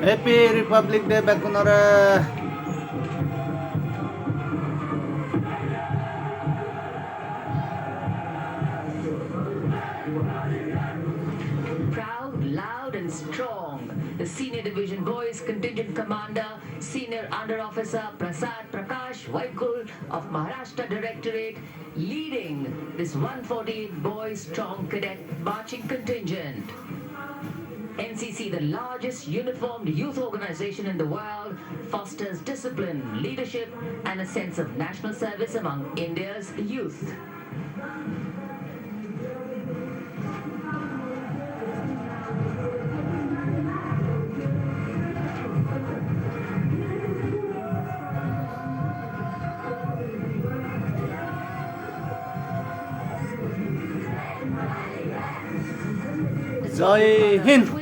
Happy Republic Day বেকুনরে। Proud, loud and strong, the Senior Division Boys Contingent Commander, Senior Under Officer Prasad Prakash Vaikul of Maharashtra Directorate, leading this 148 Boys Strong Cadet Marching Contingent. NCC, the largest uniformed youth organization in the world, fosters discipline, leadership and a sense of national service among India's youth. জয় হিন্দ।